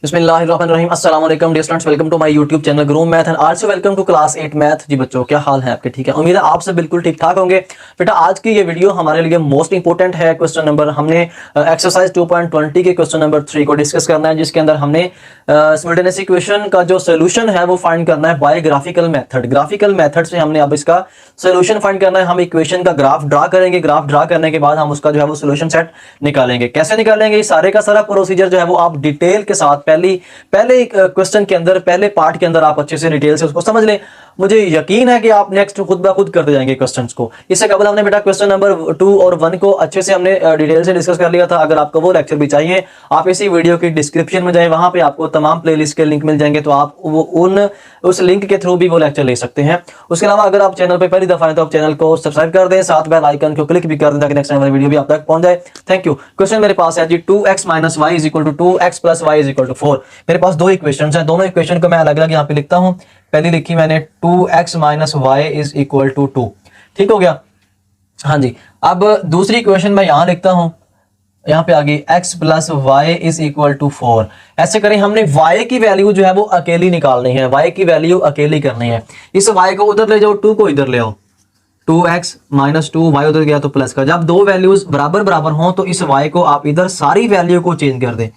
बिस्मिल्लाहिर्रहमानिर्रहीम अस्सलाम वालेकुम dear students, welcome to my YouTube channel groom math and also welcome to class 8 math. जी बच्चों, क्या हाल है आपके? ठीक है, उम्मीद है आप सब बिल्कुल ठीक ठाक होंगे। बेटा आज की ये वीडियो हमारे लिए मोस्ट इंपॉर्टेंट है। क्वेश्चन नंबर हमने एक्सरसाइज 2.20 के क्वेश्चन नंबर 3 को डिस्कस करना है, जिसके अंदर हमने सिमुल्टेनियस इक्वेशन का जो सोल्यूशन है वो फाइंड करना है by graphical method. Graphical method से हमने अब इसका सोल्यूशन फाइंड करना है। हम इक्वेशन का ग्राफ ड्रा करेंगे, ग्राफ ड्रा करने के बाद हम उसका जो है वो सोल्यूशन सेट निकालेंगे। कैसे निकालेंगे? सारे का सारा प्रोसीजर जो है वो आप डिटेल के साथ पहले क्वेश्चन के अंदर, पहले पार्ट के अंदर आप अच्छे से डिटेल से उसको समझ लें। मुझे यकीन है कि आप नेक्स्ट खुद ब खुद करते जाएंगे क्वेश्चंस को। इससे कबल हमने बेटा क्वेश्चन नंबर 2 और 1 को अच्छे से हमने डिटेल से डिस्कस कर लिया था। अगर आपको वो लेक्चर भी चाहिए, आप इसी वीडियो की डिस्क्रिप्शन में जाएं, वहां पे आपको तमाम प्लेलिस्ट के लिंक मिल जाएंगे, तो आप उस लिंक के थ्रू भी वो लेक्चर ले सकते हैं। उसके अलावा अगर आप चैनल पर पहली दफा है तो आप चैनल को सब्सक्राइब कर दें, साथ बेल आइकन को क्लिक भी कर दें ताकि नेक्स्ट टाइम वीडियो भी आप तक पहुंच जाए। Thank you. क्वेश्चन मेरे पास है जी 2x - y = 2x + y = 4। मेरे पास दो इक्वेशंस हैं, दोनों इक्वेशन को मैं अलग अलग यहाँ पे लिखता हूँ। पहली लिखी मैंने 2x - y = 2। ठीक हो गया? हाँ जी। अब दूसरी इक्वेशन मैं यहाँ लिखता हूँ, यहाँ पे आ गई x + y = 4। ऐसे करें, हमने y की वैल्यू जो है वो अकेली निकालनी है, y की वैल्यू अकेली करनी है। इस y को उधर ले जाओ, 2 को इधर ले आओ। 2x - 2 y उधर गया तो प्लस का। जब दो वैल्यूज बराबर बराबर हों तो इस y को आप इधर सारी वैल्यू को चेंज कर दें,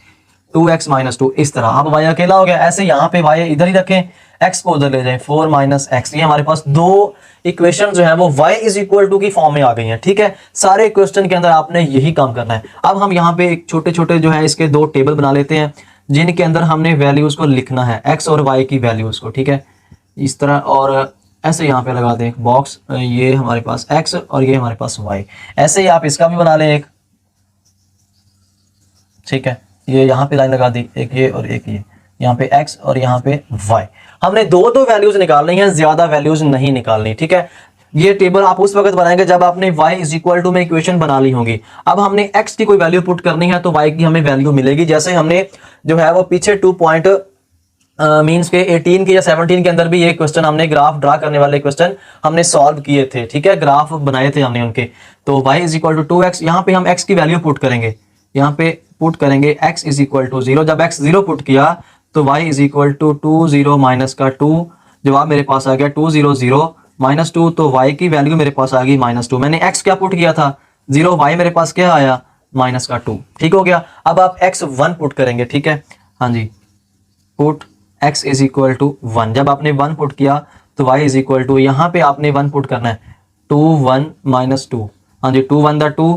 2x - 2 इस तरह। अब y अकेला हो गया। ऐसे यहाँ पे y इधर ही रखें, x को उधर ले जाएं, 4 - x। ये हमारे पास दो इक्वेशन जो है वो y = की फॉर्म में आ गई हैं। ठीक है, सारे क्वेश्चन के अंदर आपने यही काम करना है। अब हम यहाँ पे छोटे छोटे जो है इसके दो टेबल बना लेते हैं, जिनके अंदर हमने वैल्यूज को लिखना है, x और y की वैल्यूज को। ठीक है, इस तरह। और ऐसे यहाँ पे लगा दें एक बॉक्स, ये हमारे पास x और ये हमारे पास y। ऐसे ही आप इसका भी बना लें एक। ठीक है, ये यहाँ पे लाइन लगा दी, एक ये और एक ये, यहाँ पे x और यहाँ पे y। हमने दो वैल्यूज निकालनी है, ज्यादा वैल्यूज नहीं निकालनी। ठीक है, ये टेबल आप उस वक्त बनाएंगे जब आपने y = में इक्वेशन बना ली होगी। अब हमने x की कोई वैल्यू पुट करनी है तो y की हमें वैल्यू मिलेगी। जैसे हमने जो है वो पीछे 2 पॉइंट मीन्स के 18 के या 17 के अंदर भी ये क्वेश्चन हमने ग्राफ ड्रा करने वाले क्वेश्चन हमने सॉल्व किए थे। ठीक है, ग्राफ बनाए थे हमने उनके। तो y = 2x, यहाँ पे हम x की वैल्यू पुट करेंगे, यहाँ पे पुट करेंगे x = 0। जब x 0 पुट किया तो y = 2 0 - 2। जवाब मेरे पास आ गया 2 0 0 - 2। तो y की वैल्यू मेरे पास आ गई -2। मैंने x क्या पुट किया था 0, y मेरे पास क्या आया -2। ठीक हो गया। अब आप x 1 पुट करेंगे। ठीक है, हाँ जी, पुट x = 1। जब आपने 1 पुट किया तो y = यहाँ पे आपने 1 पुट करना है, 2 1 - 2। हाँ जी, 2 1 2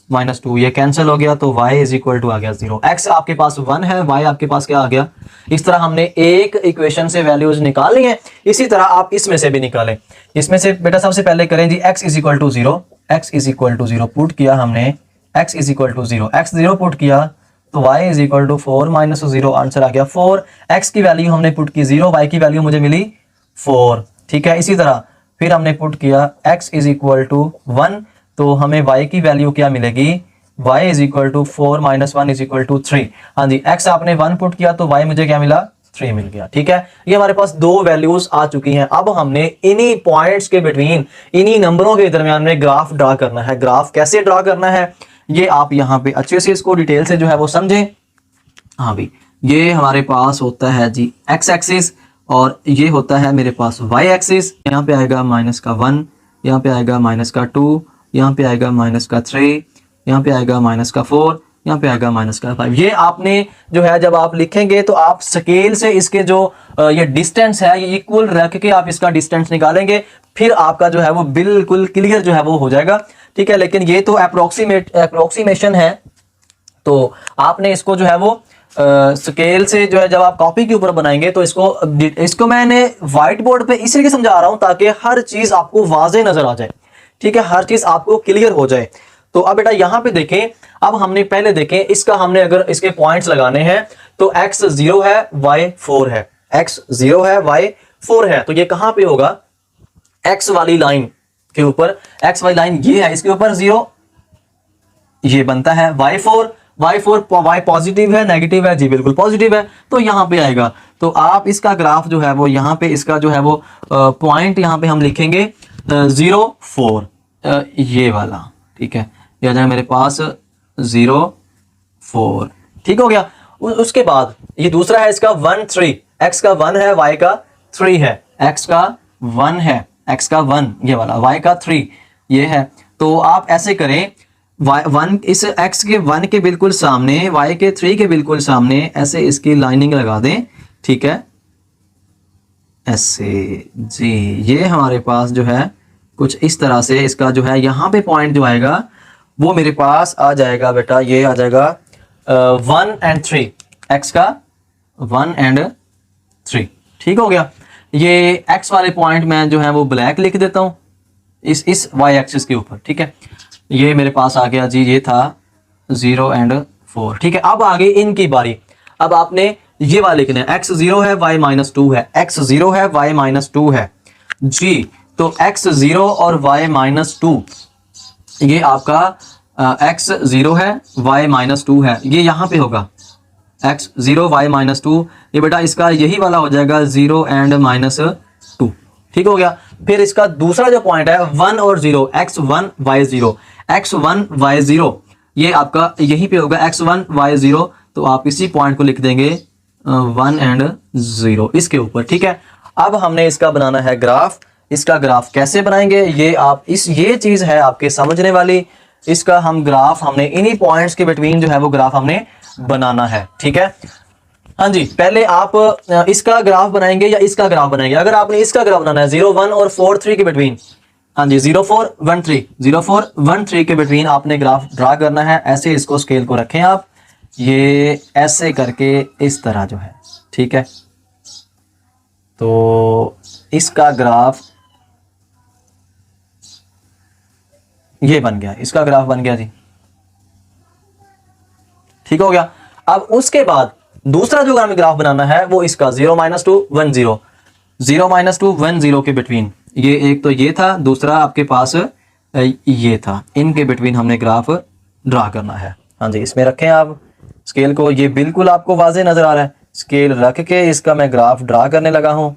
-2, ये कैंसिल हो गया तो y = आ गया 0। x आपके पास 1 है, y आपके पास क्या आ गया। इस तरह हमने एक इक्वेशन से वैल्यूज निकालनी है। इसी तरह आप इसमें से भी निकालें। इसमें से बेटा सबसे पहले करें जी x = 0। x = 0 पुट किया हमने, x = 0, x 0 पुट किया तो y = 4 - 0। आंसर आ गया 4। x की वैल्यू हमने पुट की 0, y की वैल्यू मुझे मिली 4। ठीक है, इसी तरह फिर हमने पुट किया x = 1 तो हमें y की वैल्यू क्या मिलेगी, y = 4 - 1 = 3। हाँ जी, x आपने 1 पुट किया तो y मुझे क्या मिला, 3 मिल गया। ठीक है, ये हमारे पास दो वैल्यूज आ चुकी हैं। अब हमने इन्हीं पॉइंट्स के बिटवीन, इन्हीं नंबरों के दरमियान में ग्राफ ड्रा करना है। ग्राफ कैसे ड्रा करना है ये आप यहाँ पे अच्छे से इसको डिटेल से जो है वो समझें। हाँ भी, ये हमारे पास होता है जी x एक्सिस और ये होता है मेरे पास y एक्सिस। यहाँ पे आएगा -1, यहाँ पे आएगा -2, यहाँ पे आएगा -3, यहाँ पे आएगा -4, यहाँ पे आएगा -5। ये आपने जो है जब आप लिखेंगे तो आप स्केल से इसके जो ये डिस्टेंस है ये इक्वल रख के आप इसका डिस्टेंस निकालेंगे, फिर आपका जो है वो बिल्कुल क्लियर जो है वो हो जाएगा। ठीक है, लेकिन ये तो अप्रोक्सीमेशन है, तो आपने इसको जो है वो स्केल से जो है जब आप कॉपी के ऊपर बनाएंगे तो इसको मैंने व्हाइट बोर्ड पे इसलिए समझा रहा हूं ताकि हर चीज आपको वाज़ेह नजर आ जाए। ठीक है, हर चीज आपको क्लियर हो जाए। तो अब बेटा यहाँ पे देखें, अब हमने पहले देखें इसका, हमने अगर इसके पॉइंट्स लगाने हैं तो x 0 है, y 4 है, x 0 है, y 4 है। तो ये कहां पे होगा, x वाली लाइन के ऊपर, x वाली लाइन ये है, इसके ऊपर 0 ये बनता है, y4 y पॉजिटिव है नेगेटिव है जी, बिल्कुल पॉजिटिव है, तो यहाँ पे आएगा। तो आप इसका ग्राफ जो है वो यहाँ पे इसका जो है वो पॉइंट यहाँ पे हम लिखेंगे 0 4, ये वाला। ठीक है, ये आ जाएगा मेरे पास 0 4। ठीक हो गया। उसके बाद ये दूसरा है इसका 1 3, x का 1 है, y का 3 है, x का 1 है, x का 1 ये वाला, y का 3 ये है। तो आप ऐसे करें, y1 इस x के 1 के बिल्कुल सामने, y के 3 के बिल्कुल सामने ऐसे इसकी लाइनिंग लगा दें, ठीक है, ऐसे जी। ये हमारे पास जो है कुछ इस तरह से इसका जो है यहाँ पे पॉइंट जो आएगा वो मेरे पास आ जाएगा बेटा, ये आ जाएगा 1 और 3, x का 1 और 3, ठीक हो गया। ये x वाले पॉइंट मैं जो है वो ब्लैक लिख देता हूँ इस y एक्सिस के ऊपर, ठीक है। ये मेरे पास आ गया जी, ये था 0 और 4, ठीक है। अब आगे इनकी बारी, अब आपने ये वाला लिखना है, x 0 है y -2 है, x 0 है y -2 है जी। तो x 0 और y -2 ये आपका x 0 है y -2 है, ये यहाँ पे होगा x 0 y -2, ये बेटा इसका यही वाला हो जाएगा 0 और -2, ठीक हो गया। फिर इसका दूसरा जो पॉइंट है 1 और 0, x 1 y 0, x 1 y 0 ये आपका यहीं पे होगा x 1 y 0, तो आप इसी पॉइंट को लिख देंगे 1 और 0 इसके ऊपर, ठीक है। अब हमने इसका बनाना है ग्राफ। इसका ग्राफ कैसे बनाएंगे, ये आप ये चीज है आपके समझने वाली। इसका हम ग्राफ हमने इन्हीं पॉइंट्स के बिटवीन जो है वो ग्राफ हमने बनाना है, ठीक है। हाँ जी, पहले आप इसका ग्राफ बनाएंगे या इसका ग्राफ बनाएंगे। अगर आपने इसका ग्राफ बनाना है 0 1 और 4 3 के बिटवीन, हाँ जी 0 4 1 3, 0 4 1 3 के बिटवीन आपने ग्राफ ड्रा करना है। ऐसे इसको स्केल को रखें आप, ये ऐसे करके इस तरह जो है, ठीक है। तो इसका ग्राफ ये बन गया, इसका ग्राफ बन गया जी, ठीक हो गया। अब उसके बाद दूसरा जो हमें ग्राफ बनाना है वो इसका 0 -2 1 0, 0 -2 1 0 के बिटवीन, ये एक तो ये था, दूसरा आपके पास ये था, इनके बिटवीन हमने ग्राफ ड्रा करना है। हाँ जी, इसमें रखें आप स्केल को, ये बिल्कुल आपको वाज़े नजर आ रहा है। स्केल रख के इसका मैं ग्राफ ड्रा करने लगा हूं,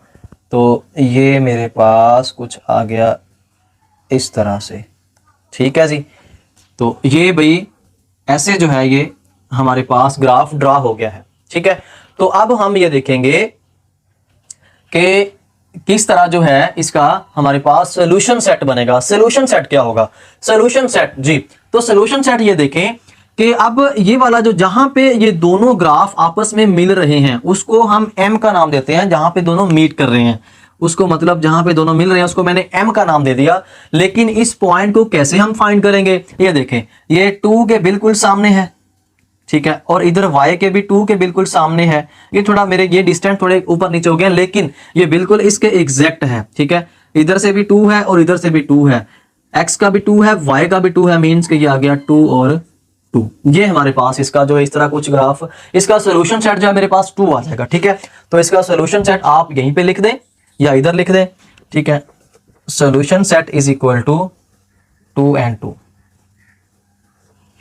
तो ये मेरे पास कुछ आ गया इस तरह से, ठीक है जी। तो ये भाई ऐसे जो है ये हमारे पास ग्राफ ड्रा हो गया है, ठीक है। तो अब हम ये देखेंगे कि किस तरह जो है इसका हमारे पास सोल्यूशन सेट बनेगा। सोल्यूशन सेट क्या होगा, सोल्यूशन सेट जी, तो सोल्यूशन सेट ये देखें कि अब ये वाला जो जहां पे ये दोनों ग्राफ आपस में मिल रहे हैं उसको हम m का नाम देते हैं, जहां पे दोनों मीट कर रहे हैं उसको, मतलब जहां पे दोनों मिल रहे हैं उसको मैंने m का नाम दे दिया। लेकिन इस पॉइंट को कैसे हम फाइंड करेंगे, ये देखें, ये 2 के बिल्कुल सामने है, ठीक है, और इधर y के भी 2 के बिल्कुल सामने है। ये थोड़ा मेरे ये डिस्टेंस थोड़े ऊपर नीचे हो गए, लेकिन ये बिल्कुल इसके एग्जैक्ट है, ठीक है। इधर से भी 2 है और इधर से भी 2 है, x का भी 2 है, y का भी 2 है, मीन्स कि ये आ गया 2 और 2। ये हमारे पास इसका जो है इस तरह कुछ ग्राफ, इसका सोल्यूशन सेट जो है मेरे पास 2 आ जाएगा, ठीक है। तो इसका सोल्यूशन सेट आप यहीं पे लिख दें या इधर लिख दें, ठीक है। Solution set is equal to 2 और 2,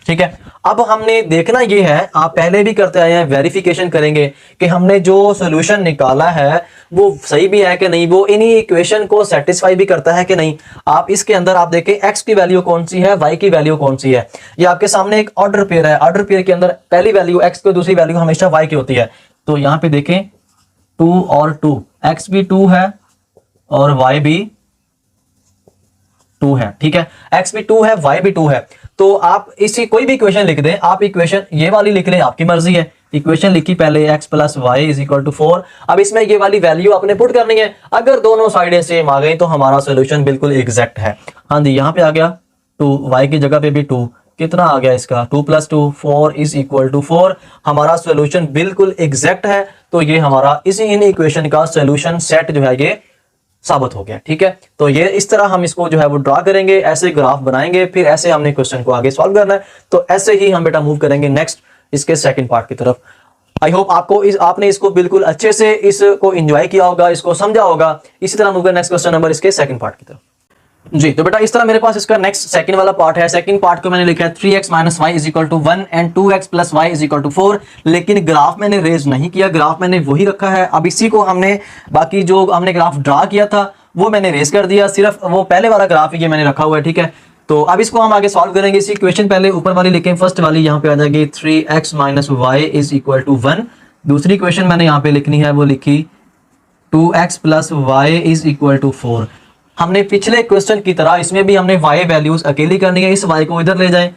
ठीक है। अब हमने देखना ये है, आप पहले भी करते आए हैं, वेरिफिकेशन करेंगे कि हमने जो सॉल्यूशन निकाला है वो सही भी है कि नहीं, वो इन्हीं इक्वेशन को सेटिस्फाई भी करता है कि नहीं। आप इसके अंदर आप देखें x की वैल्यू कौन सी है, y की वैल्यू कौन सी है। ये आपके सामने एक ऑर्डर पेयर है, ऑर्डर पेयर के अंदर पहली वैल्यू x की, दूसरी वैल्यू हमेशा y की होती है। तो यहाँ पे देखें 2 और 2, x भी 2 है और y भी 2 है, ठीक है। x भी 2 है, y भी 2 है। तो आप इसी कोई भी इक्वेशन लिख दें, आप इक्वेशन ये वाली लिख लें, आपकी मर्जी है। इक्वेशन लिखी पहले x + y = 4। अब इसमें ये वाली वैल्यू आपने पुट करनी है। अगर दोनों साइडें सेम आ गई तो हमारा सोल्यूशन बिल्कुल एग्जैक्ट है। हाँ जी, यहाँ पे आ गया 2, y की जगह पे भी 2, कितना आ गया इसका 2 + 2 4 = 4। हमारा सोल्यूशन बिल्कुल एग्जैक्ट है। तो ये हमारा इसी इन इक्वेशन का सोल्यूशन सेट जो है ये साबित हो गया, ठीक है। तो ये इस तरह हम इसको जो है वो ड्रा करेंगे, ऐसे ग्राफ बनाएंगे, फिर ऐसे हमने क्वेश्चन को आगे सॉल्व करना है। तो ऐसे ही हम बेटा मूव करेंगे नेक्स्ट इसके सेकंड पार्ट की तरफ। आई होप आपने इसको बिल्कुल अच्छे से इसको एंजॉय किया होगा, इसको समझा होगा। इसी तरह मूव करें नेक्स्ट क्वेश्चन नंबर इसके सेकंड पार्ट की तरफ जी। तो बेटा इस तरह मेरे पास इसका नेक्स्ट सेकंड वाला पार्ट है। सेकंड पार्ट को मैंने लिखा है 3x - y = 1 और 2x + y = 4। लेकिन ग्राफ मैंने रेज नहीं किया, ग्राफ मैंने वही रखा है। अब इसी को हमने बाकी जो हमने ग्राफ ड्रा किया था वो मैंने रेज कर दिया, सिर्फ वो पहले वाला ग्राफ ये मैंने रखा हुआ है, ठीक है। तो अब इसको हम आगे सॉल्व करेंगे। इसी इक्वेशन पहले ऊपर वाली लिखें, फर्स्ट वाली यहाँ पे आ जाएगी 3x minus y is equal to 1। दूसरी इक्वेशन मैंने यहाँ पे लिखनी है, वो लिखी 2x plus y is equal to 4। हमने पिछले क्वेश्चन की तरह इसमें भी हमने y वैल्यूज अकेली करनी है। इस y को इधर ले जाएं,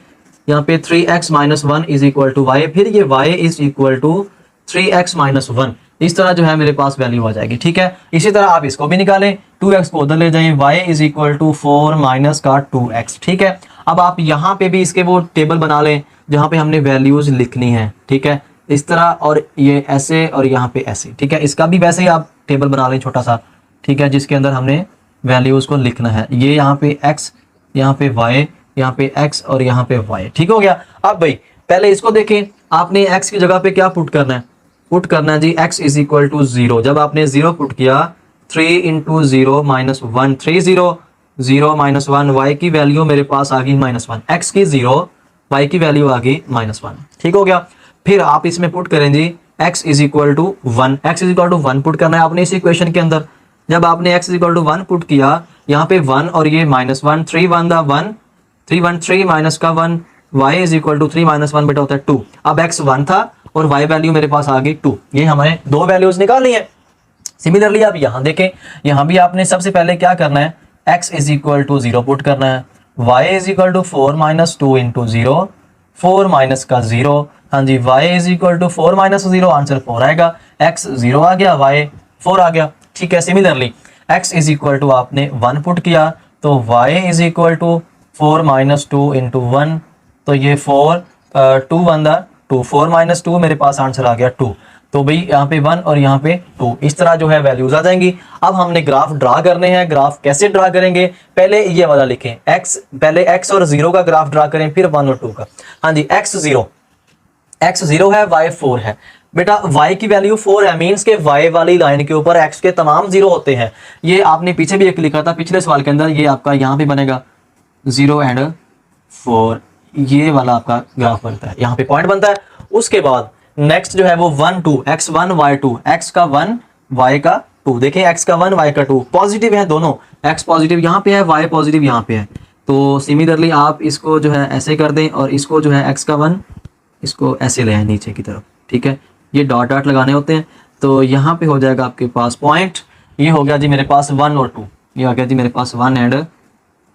यहाँ पे 3x minus 1 is equal to y, फिर ये y is equal to 3x minus 1। इस तरह जो है मेरे पास वैल्यू आ जाएगी। ठीक है, इसी तरह आप इसको भी निकालें, 2x को उधर ले जाएं, y is equal to 4 minus का 2x। ठीक है, अब आप यहाँ पे भी इसके वो टेबल बना लें जहाँ पे हमने वैल्यूज लिखनी है। ठीक है, इस तरह, और ये ऐसे और यहाँ पे ऐसे। ठीक है, इसका भी वैसे ही आप टेबल बना लें छोटा सा। ठीक है, जिसके अंदर हमने वैल्यूज को लिखना है। ये यहाँ पे x, यहाँ पे y, यहाँ पे x और यहाँ पे y। ठीक हो गया। अब भाई पहले इसको देखें, आपने x की जगह पे क्या पुट करना है? पुट करना है जी x इज इक्वल टू 0। जब आपने 0 पुट किया, 3 इंटू 0 माइनस 1, 3 0 0 माइनस 1, y की वैल्यू मेरे पास आ गई -1, x की 0, y की वैल्यू आ गई -1। ठीक हो गया। फिर आप इसमें पुट करें जी x is equal to 1, x is equal to 1 put करना है आपने इस इक्वेशन के अंदर। जब आपने x is equal to 1 put किया, यहाँ पे 1 और ये -1, 3 1 दा 1, 3 1 3 माइनस का 1, y is equal to 3 minus 1 बेटा होता है 2। अब x 1 था और y वैल्यू मेरे पास आ गई 2। ये हमें दो वैल्यूज निकालनी है। सिमिलरली आप यहाँ देखें, यहाँ भी आपने सबसे पहले क्या करना है, x is equal to 0 put करना है, y is equal to 4 minus 2 into 0, 4 minus का 0। हाँ जी, y is equal to 4 minus 0, answer 4 आएगा। x 0 आ गया, y 4 आ गया। ठीक है, similarly x is equal to आपने 1 पुट किया, तो y is equal to 4 minus 2 into 1, तो ये 4 2 1 दा 2, 4 माइनस 2 मेरे पास आंसर आ गया 2। तो भाई यहाँ पे 1 और यहाँ पे 2, इस तरह जो है वैल्यूज आ जाएंगी। अब हमने ग्राफ ड्रा करने हैं। ग्राफ कैसे ड्रा करेंगे? पहले ये वाला लिखें, x, पहले x और 0 का ग्राफ ड्रा करें, फिर 1 और 2 का। हाँ जी, x 0 है, y 4 है। बेटा y की वैल्यू 4 है, मीन्स के y वाली लाइन के ऊपर x के तमाम 0 होते हैं। ये आपने पीछे भी एक लिखा था पिछले सवाल के अंदर, ये आपका यहाँ पे बनेगा 0 एंड 4, ये वाला आपका ग्राफ बनता है, यहाँ पे पॉइंट बनता है। उसके बाद नेक्स्ट जो है वो 1 2, x1 y2, x का 1 y का 2। देखें x का 1 y का 2 पॉजिटिव है दोनों, x पॉजिटिव यहाँ पे है, y पॉजिटिव यहाँ पे है। तो सिमिलरली आप इसको जो है ऐसे कर दें और इसको जो है x का 1 इसको ऐसे ले आए नीचे की तरफ। ठीक है, ये डॉट डॉट लगाने होते हैं। तो यहाँ पे हो जाएगा आपके पास पॉइंट, ये हो गया जी मेरे पास 1 और 2, ये हो गया जी मेरे पास 1 एंड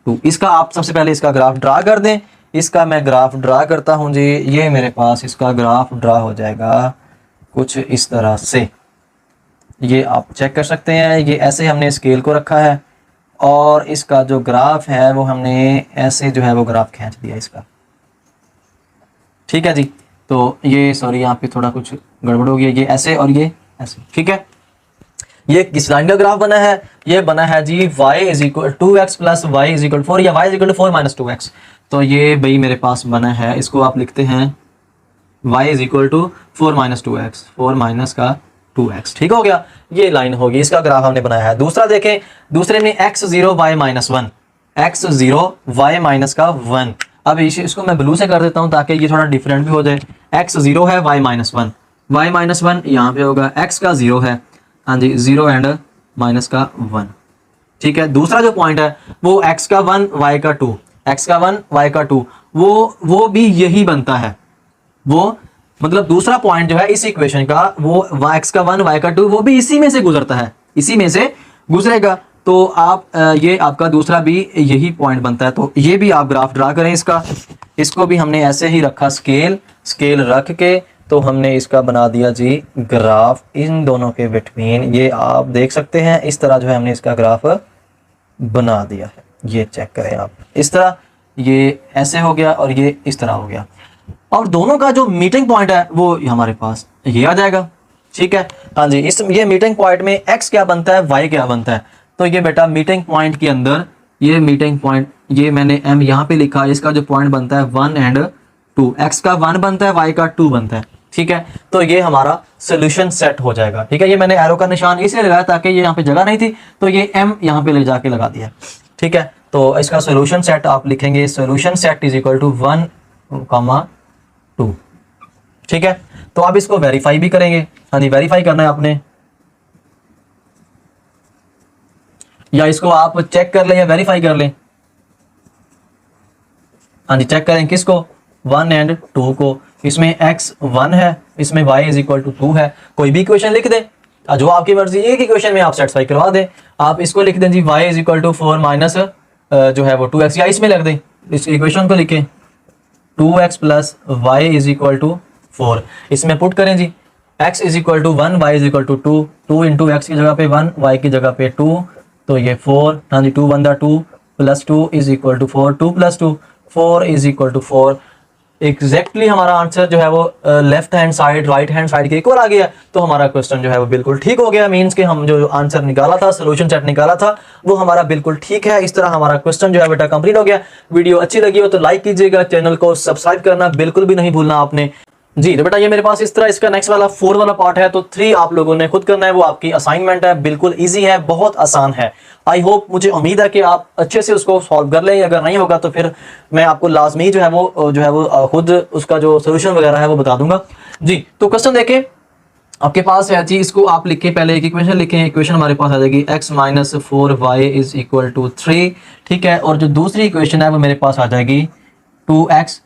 2। इसका आप सबसे पहले इसका ग्राफ ड्रा कर दें। इसका मैं ग्राफ ड्रा करता हूं जी, ये मेरे पास इसका ग्राफ ड्रा हो जाएगा कुछ इस तरह से। ये आप चेक कर सकते हैं, ये ऐसे हमने स्केल को रखा है और इसका जो ग्राफ है वो हमने ऐसे जो है वो ग्राफ खींच दिया इसका। ठीक है जी, तो ये सॉरी यहाँ पे थोड़ा कुछ गड़बड़ हो गया, ये ऐसे और ये ऐसे। ठीक है, ये किस लाइन का ग्राफ बना है? ये बना है जी y is equal 2x plus y is equal 4 या y is equal 4 minus 2x। तो ये भाई मेरे पास बना है, इसको आप लिखते हैं y is equal to 4 minus 2x, 4 minus का 2x। ठीक हो गया, ये लाइन होगी, इसका ग्राफ हमने बनाया है। दूसरा देखें, दूसरे में x 0 y minus 1, x 0 y minus का 1। अब इसको मैं ब्लू से कर देता हूँ ताकि ये थोड़ा डिफरेंट भी हो जाए। x 0 है, y माइनस 1, y माइनस 1 यहाँ पे होगा, x का 0 है, हाँ जी 0 एंड माइनस का 1। ठीक है, दूसरा जो पॉइंट है वो x का 1 y का 2, x का 1 y का 2, वो भी यही बनता है। वो मतलब दूसरा पॉइंट जो है इस इक्वेशन का, वो x का 1 y का 2 वो भी इसी में से गुजरता है, इसी में से गुजरेगा। तो आप ये आपका दूसरा भी यही पॉइंट बनता है। तो ये भी आप ग्राफ ड्रा करें इसका। इसको भी हमने ऐसे ही रखा, स्केल रख के, तो हमने इसका बना दिया जी ग्राफ इन दोनों के बिटवीन। ये आप देख सकते हैं, इस तरह जो है हमने इसका ग्राफ बना दिया है। ये चेक करें आप, इस तरह ये ऐसे हो गया और ये इस तरह हो गया। और दोनों का जो मीटिंग पॉइंट है वो हमारे पास ये आ जाएगा। ठीक है, हाँ जी, ये मीटिंग पॉइंट में x क्या बनता है, y क्या बनता है। तो ये बेटा मीटिंग पॉइंट के अंदर, ये मीटिंग पॉइंट, ये मैंने m यहाँ पे लिखा है, इसका जो पॉइंट बनता है 1 एंड 2, x का 1 बनता है, y का 2 बनता है। ठीक है, तो ये हमारा सोल्यूशन सेट हो जाएगा। ठीक है, ये मैंने एरो का निशान इसलिए लगाया ताकि ये यहाँ पे जगह नहीं थी, तो ये m यहाँ पे ले जाके लगा दिया। ठीक है, तो इसका सोल्यूशन सेट आप लिखेंगे, solution set is equal to 1, 2। ठीक है, तो आप इसको वेरीफाई भी करेंगे। हाँ जी, वेरीफाई करना है आपने, या इसको आप चेक कर लें या वेरीफाई कर लें। हाँ जी, चेक करें किसको, 1 एंड 2 को। इसमें x 1 है, इसमें y इज इक्वल टू 2 है। कोई भी इक्वेशन लिख दें, जो आपकी मर्जी, एक इक्वेशन में आप सेटिस्फाई करवा दें। आप इसको लिख दें जी y is equal to 4 minus जो है वो 2x, या इसमें लिख दें, इस इक्वेशन को लिखें 2x plus y is equal to 4। इसमें पुट करें जी, x is equal to 1, y is equal to 2, 2 into x की जगह पे 1, y की जगह पे 2, तो ये 4, हाँ जी 2 1 2 plus 2 is equal to 4, 2 plus 2 4 is equal to 4। Exactly हमारा आंसर जो है वो left hand side right hand side के इक्वल आ गया, तो हमारा क्वेश्चन जो है वो बिल्कुल ठीक हो गया। मींस कि हम जो आंसर निकाला था, सोल्यूशन सेट निकाला था, वो हमारा बिल्कुल ठीक है। इस तरह हमारा क्वेश्चन जो है बेटा कंप्लीट हो गया। वीडियो अच्छी लगी हो तो लाइक कीजिएगा, चैनल को सब्सक्राइब करना बिल्कुल भी नहीं भूलना आपने जी। तो बेटा ये मेरे पास इस तरह इसका नेक्स्ट वाला 4 वाला पार्ट है, तो 3 आप लोगों ने खुद करना है, वो आपकी असाइनमेंट है, बिल्कुल इजी है, बहुत आसान है। आई होप, मुझे उम्मीद है कि आप अच्छे से उसको सॉल्व कर लें। अगर नहीं होगा तो फिर मैं आपको लाजमी जो है वो खुद उसका जो सोल्यूशन वगैरह है वो बता दूंगा जी। तो क्वेश्चन देखें, आपके पास है जी, इसको आप लिखें, पहले एक इक्वेशन लिखें। इक्वेशन हमारे पास आ जाएगी x minus 4y is equal to 3, ठीक है। और जो दूसरी इक्वेशन है वो मेरे पास आ जाएगी 2x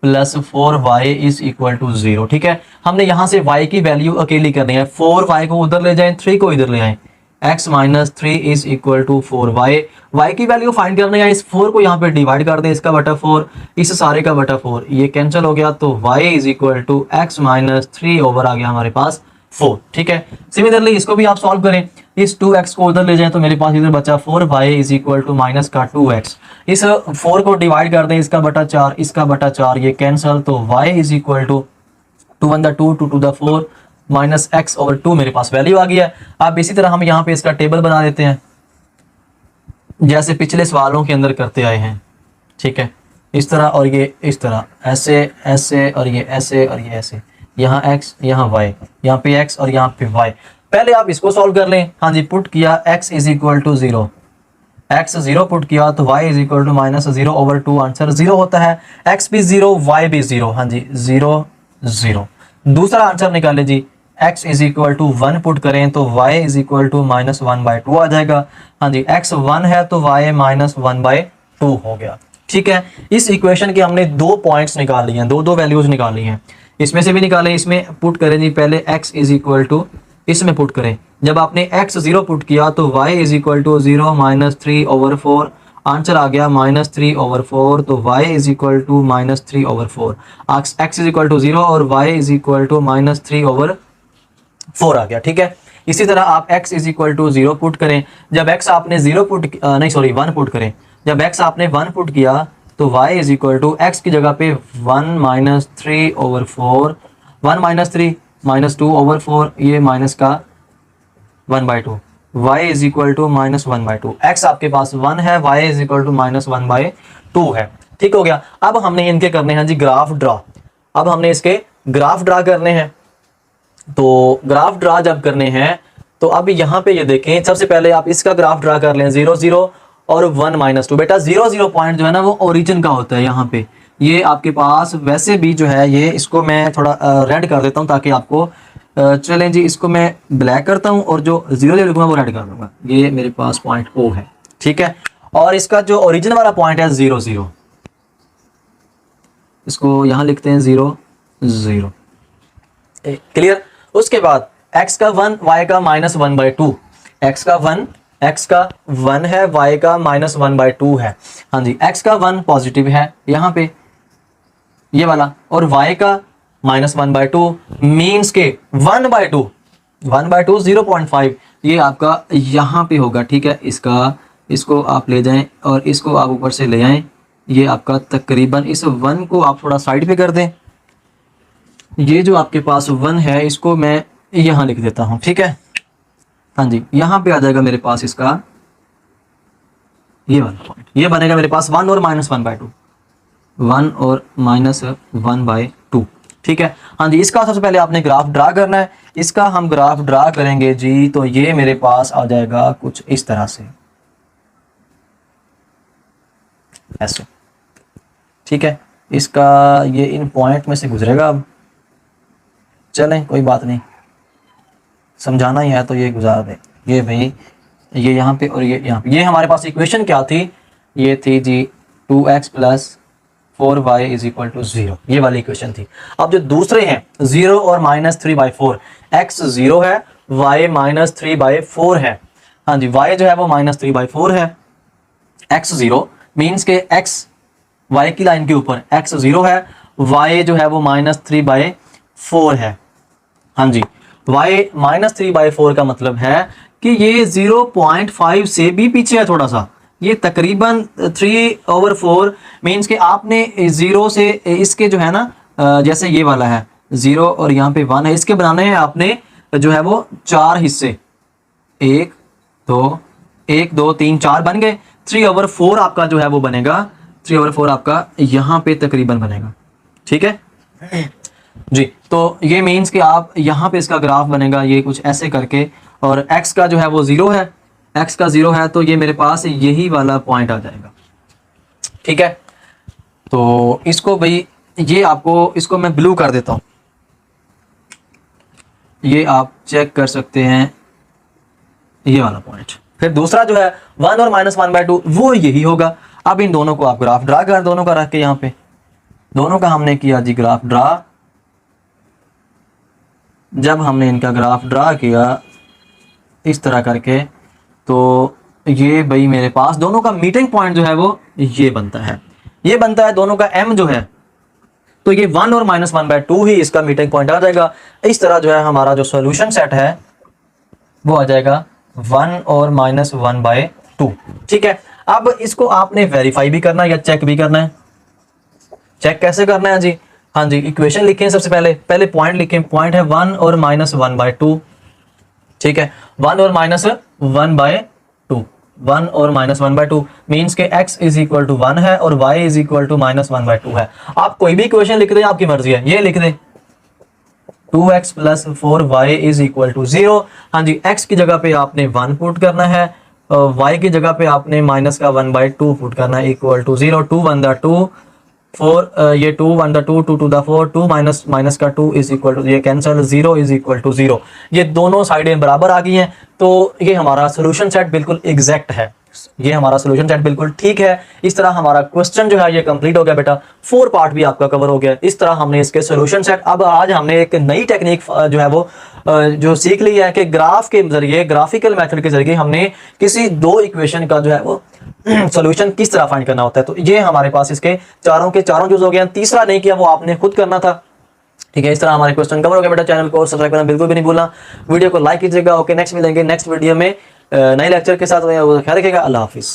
plus 4y is equal to 0, ठीक है। हमने यहाँ से y की वैल्यू अकेली करनी है, 4y को उधर ले जाएं, 3 को इधर ले आए। x minus 3 is equal to 4y, y की वैल्यू फाइंड करनी है। इस 4 को यहाँ पे डिवाइड कर दें, इसका बटा 4, इस सारे का बटा 4, ये कैंसिल हो गया, तो y is equal to x minus 3 over आ गया हमारे पास 4, ठीक है। सिमिलरली इसको भी आप सॉल्व करें, इस 2x को उधर ले जाएं तो मेरे पास इधर बचा 4y is equal to minus का 2x, इस 4 को डिवाइड कर दें, इसका बटा 4, इसका बटा 4, ये कैंसिल, तो y is equal to 2 1 2 2 2 4 minus x over 2 मेरे पास वैल्यू आ गया है। अब इसी तरह हम यहाँ पे इसका टेबल बना देते हैं, जैसे पिछले सवालों के अंदर करते आए हैं, ठीक है। इस तरह और ये इस तरह, ऐसे ऐसे और ये ऐसे और ये ऐसे, यहाँ x यहाँ y, यहाँ पे x और यहाँ पे y। पहले आप इसको सॉल्व कर लें। हाँ जी, पुट किया x is equal to 0, x 0 put किया तो y is equal to minus 0 over 2, answer 0 होता है। x भी 0, y भी 0, हाँ जी 0 0। दूसरा आंसर निकाले जी, x is equal to 1 put करें तो y is equal to minus 1/2 आ जाएगा। हाँ जी, x 1 है तो y माइनस 1/2 हो गया, ठीक है। इस इक्वेशन के हमने 2 पॉइंट्स निकाल लिए हैं, दो वैल्यूज निकाली हैं, इसमें से भी निकालें। इसमें पुट करें जी, पहले x इज इक्वल टू, इसमें पुट करें। जब आपने x 0 पुट किया तो y is equal to 0 minus 3 over 4, answer आ गया माइनस 3 ओवर 4, तो y is equal to minus 3 over 4। x is equal to 0 और y is equal to minus 3 over 4 आ गया, ठीक है। इसी तरह आप x is equal to 0 put करें। जब x आपने 0 पुट नहीं सॉरी 1 पुट करें, जब x आपने 1 पुट किया तो y is equal to x की जगह पे 1 minus 3 over 4, 1 minus 3 minus 2 over 4, ये माइनस का 1/2, y is equal to minus 1/2। x आपके पास 1 है, y is equal to minus 1/2 है, ठीक हो गया। अब हमने इनके करने हैं जी ग्राफ ड्रा। अब हमने इसके ग्राफ ड्रा करने हैं, तो ग्राफ ड्रा जब करने हैं तो अब यहाँ पे ये देखें, सबसे पहले आप इसका ग्राफ ड्रा कर लें, 0 0 और 1 माइनस 2। बेटा 0 0 पॉइंट जो है ना वो ओरिजिन का होता है। यहाँ पे ये आपके पास वैसे भी जो है, ये इसको मैं थोड़ा रेड कर देता हूँ ताकि आपको चलें जी। इसको मैं ब्लैक करता हूँ और जो 0 0 लिखूंगा वो रेड कर दूंगा। ये मेरे पास पॉइंट O है, ठीक है। और इसका जो ओरिजिन वाला पॉइंट है 0 0, इसको यहाँ लिखते हैं 0 0, क्लियर। उसके बाद x का 1, y का माइनस 1/2, x का 1 है, y का माइनस 1/2 है। हाँ जी, x का 1 पॉजिटिव है यहाँ पे ये वाला, और y का माइनस 1/2 मीन्स के 1/2 0.5 ये आपका यहाँ पे होगा, ठीक है। इसको आप ले जाएं और इसको आप ऊपर से ले आएं, ये आपका तकरीबन, इस 1 को आप थोड़ा साइड पे कर दें। ये जो आपके पास 1 है इसको मैं यहाँ लिख देता हूँ, ठीक है। हाँ जी, यहाँ पे आ जाएगा मेरे पास इसका ये वाला पॉइंट, ये बनेगा मेरे पास 1 और माइनस 1/2, 1 और माइनस 1/2, ठीक है। हाँ जी, इसका सबसे पहले आपने ग्राफ ड्रा करना है। इसका हम ग्राफ ड्रा करेंगे जी, तो ये मेरे पास आ जाएगा कुछ इस तरह से, ऐसे, ठीक है। इसका ये इन पॉइंट में से गुजरेगा। अब चलें, कोई बात नहीं, समझाना ही है तो ये गुजार दें। ये भाई ये यहाँ पे और ये यहाँ पे, ये हमारे पास इक्वेशन क्या थी, ये थी जी 2x plus 4y is equal to 0, ये वाली इक्वेशन थी। अब जो दूसरे हैं 0 और -3/4, x 0 है, y -3/4 है। हाँ जी, y जो है वो -3/4 है, x 0 मीन्स के x y की लाइन के ऊपर x 0 है, y जो है वो -3/4 है। हाँ जी, y -3/4 का मतलब है कि ये 0.5 से भी पीछे है थोड़ा सा, ये तकरीबन 3/4 मीन्स कि आपने 0 से इसके जो है ना जैसे ये वाला है 0 और यहाँ पे 1 है, इसके बनाने हैं आपने जो है वो 4 हिस्से, 1 2 3 4 बन गए। 3/4 आपका जो है वो बनेगा, 3/4 आपका यहाँ पे तकरीबन बनेगा। ठीक है जी, तो ये मीन्स कि आप यहाँ पे इसका ग्राफ बनेगा ये कुछ ऐसे करके, और x का जो है वो 0 है, x का 0 है तो ये मेरे पास यही वाला पॉइंट आ जाएगा। ठीक है, तो इसको भाई ये आपको, इसको मैं ब्लू कर देता हूँ, ये आप चेक कर सकते हैं ये वाला पॉइंट। फिर दूसरा जो है 1 और -1/2 वो यही होगा। अब इन दोनों को आप ग्राफ ड्रा कर, दोनों का रख के यहाँ पे दोनों का हमने किया जी ग्राफ ड्रा। जब हमने इनका ग्राफ ड्रा किया इस तरह करके, तो ये भाई मेरे पास दोनों का मीटिंग पॉइंट जो है वो ये बनता है, ये बनता है दोनों का m जो है, तो ये 1 और -1/2 ही इसका मीटिंग पॉइंट आ जाएगा। इस तरह जो है हमारा जो सॉल्यूशन सेट है वो आ जाएगा 1 और -1/2। ठीक है, अब इसको आपने वेरीफाई भी करना है या चेक भी करना है। चेक कैसे करना है जी? हाँ जी, इक्वेशन लिखें सबसे पहले पॉइंट लिखें, पॉइंट है 1 और -1/2। ठीक है, 1 और -1/2, 1 और -1/2 मीन्स के x इज इक्वल टू 1 है और y इज इक्वल टू -1/2 है। आप कोई भी इक्वेशन लिख दें, आपकी मर्जी है, ये लिख दें 2x + 4y is equal to 0। हाँ जी, x की जगह पे आपने 1 पुट करना है, y की जगह पे आपने -1/2 पुट करना है, इक्वल टू 0। 2 1 2 4, ये 2 1 2 2 2 4, 2 माइनस का 2 इज इक्वल टू, ये कैंसिल, 0 इज इक्वल टू 0। ये दोनों साइडें बराबर आ गई हैं, तो ये हमारा सोल्यूशन सेट बिल्कुल एग्जैक्ट है, ये हमारा सोल्यूशन सेट बिल्कुल ठीक है। इस तरह हमारा क्वेश्चन जो है ये कंप्लीट हो गया बेटा, 4 पार्ट भी आपका कवर हो गया। इस तरह हमने इसके सोल्यूशन सेट, अब आज हमने एक नई टेक्निक जो है वो जो सीख ली है कि ग्राफ के जरिए, ग्राफिकल मेथड के जरिए हमने किसी दो इक्वेशन का जो है वो सोल्यूशन किस तरह फाइंड करना होता है। तो ये हमारे पास इसके चारों के चारों यूज हो गए। तीसरा नहीं किया, वो आपने खुद करना था। ठीक है, इस तरह हमारे क्वेश्चन कवर हो गया बेटा। चैनल को सब्सक्राइब करना बिल्कुल भी नहीं भूलना, वीडियो को लाइक कीजिएगा। ओके, नेक्स्ट मिलेंगे नेक्स्ट वीडियो में नए लेक्चर के साथ। ख्याल रखिएगा, अल्लाह हाफिज़।